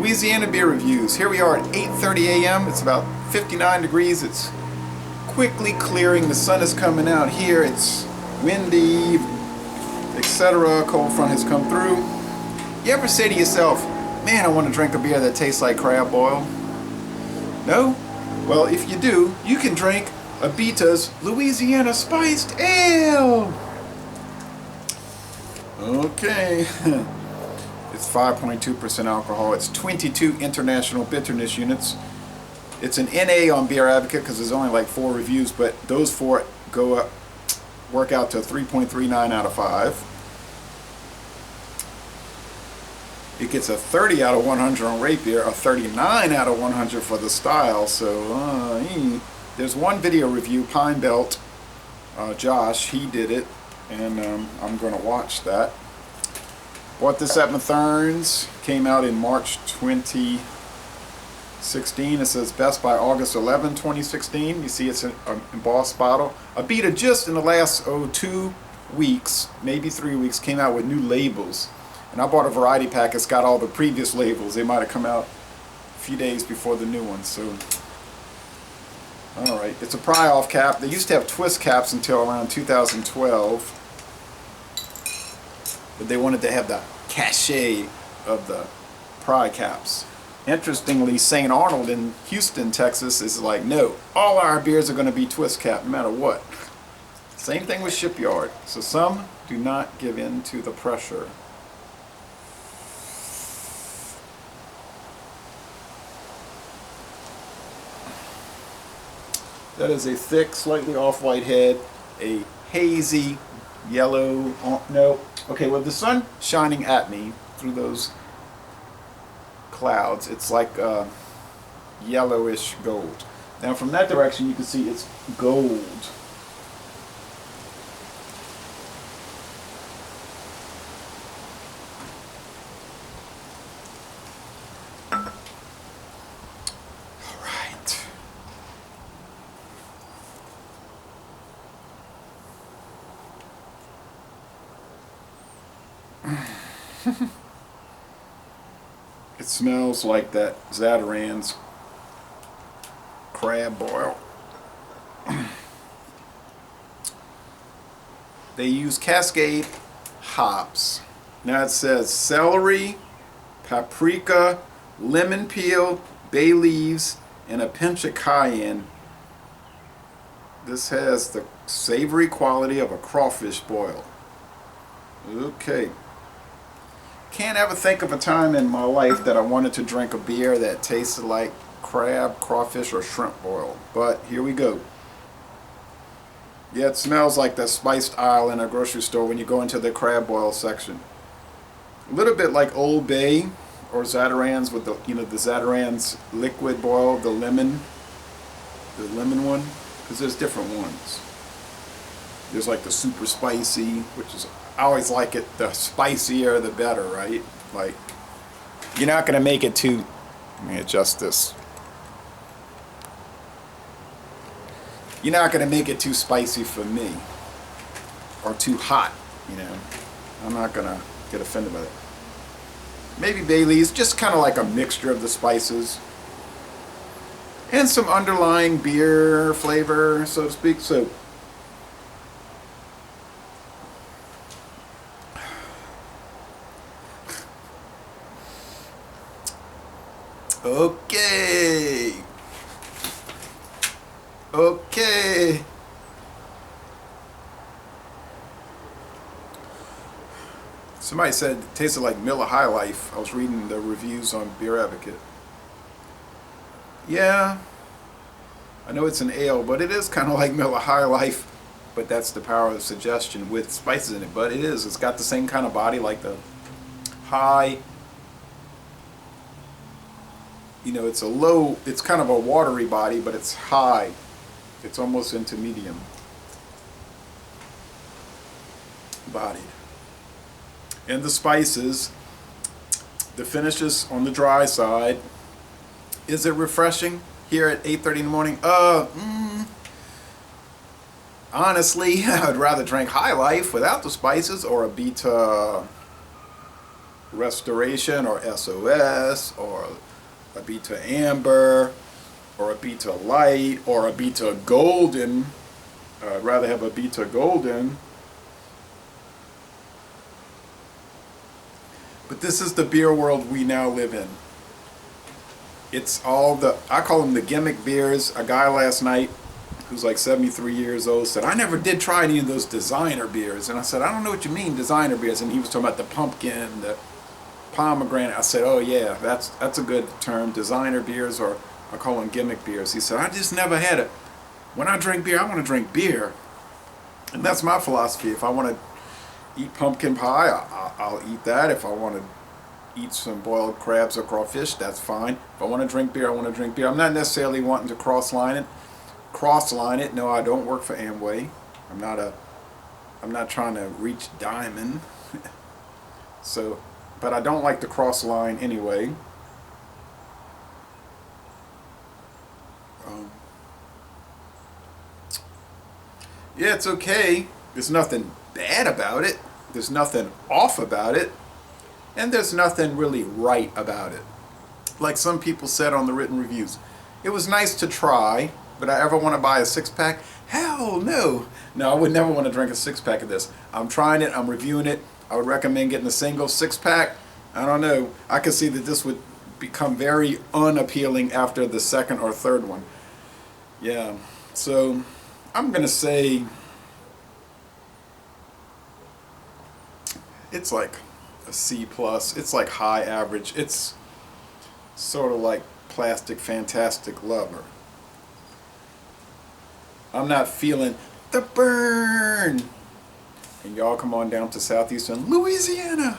Louisiana beer reviews. Here we are at 8:30 a.m. It's about 59 degrees. It's quickly clearing. The sun is coming out here. It's windy, etc. Cold front has come through. You ever say to yourself, man, I want to drink a beer that tastes like crab boil? No? Well, if you do, you can drink Abita's Louisiana Spiced Ale. Okay. It's 5.2% alcohol. It's 22 international bitterness units. It's an NA on Beer Advocate because there's only like 4 reviews, but those 4 go up, work out to 3.39 out of 5. It gets a 30 out of 100 on rate beer, a 39 out of 100 for the style. So there's one video review, Pine Belt, Josh, he did it, and I'm going to watch that. Bought this at Mathern's, came out in March 2016. It says best by August 11, 2016. You see it's an embossed bottle. Abita just in the last 2 weeks, maybe 3 weeks, came out with new labels. And I bought a variety pack. It's got all the previous labels. They might have come out a few days before the new ones. So, alright. It's a pry-off cap. They used to have twist caps until around 2012. But they wanted to have the cachet of the pry caps. Interestingly, St. Arnold in Houston, Texas is like, no, all our beers are going to be twist cap no matter what. Same thing with Shipyard. So some do not give in to the pressure. That is a thick, slightly off-white head, a hazy yellow, no, okay, with the sun shining at me through those clouds, it's like yellowish gold. Now from that direction you can see it's gold. It smells like that Zatarain's crab boil. They use Cascade hops. Now it says celery, paprika, lemon peel, bay leaves, and a pinch of cayenne. This has the savory quality of a crawfish boil. Okay. Can't ever think of a time in my life that I wanted to drink a beer that tasted like crab, crawfish, or shrimp boil. But here we go. Yeah, it smells like the spiced aisle in a grocery store when you go into the crab boil section. A little bit like Old Bay or Zatarain's with the, the Zatarain's liquid boil, the lemon one, because there's different ones. There's like the super spicy, which is, I always like it, the spicier the better, right? Like, you're not going to make it too, let me adjust this. You're not going to make it too spicy for me. Or too hot, I'm not going to get offended by it. Maybe Bailey's, just kind of like a mixture of the spices. And some underlying beer flavor, so to speak. So, okay. Somebody said it tasted like Miller High Life. I was reading the reviews on Beer Advocate. Yeah, I know it's an ale, but it is kind of like Miller High Life. But that's the power of suggestion with spices in it. But it is. It's got the same kind of body like the high. It's a low, it's kind of a watery body, but it's high. It's almost into medium bodied. And the spices, the finishes on the dry side. Is it refreshing here at 8:30 in the morning? Honestly, I'd rather drink High Life without the spices or Abita Restoration or SOS or Abita Amber or Abita Light or Abita Golden. I'd rather have Abita Golden. But this is the beer world we now live in. It's all I call them the gimmick beers. A guy last night who's like 73 years old said, I never did try any of those designer beers. And I said, I don't know what you mean, designer beers. And he was talking about the pumpkin, the pomegranate. I said, oh yeah, that's a good term, designer beers, or I call them gimmick beers. He said, I just never had it. When I drink beer, I want to drink beer. And that's my philosophy. If I want to eat pumpkin pie, I'll eat that. If I want to eat some boiled crabs or crawfish, that's fine. If I want to drink beer, I want to drink beer. I'm not necessarily wanting to cross-line it. No, I don't work for Amway. I'm not trying to reach diamond. So, but I don't like to cross-line anyway. Yeah, it's okay. There's nothing bad about it. There's nothing off about it. And there's nothing really right about it. Like some people said on the written reviews, it was nice to try, but I ever want to buy a six-pack? Hell no. No, I would never want to drink a six-pack of this. I'm trying it. I'm reviewing it. I would recommend getting a single six-pack. I don't know. I could see that this would become very unappealing after the second or third one. Yeah. So I'm going to say it's like a C+. It's like high average. It's sort of like Plastic Fantastic Lover. I'm not feeling the burn. And y'all come on down to southeastern Louisiana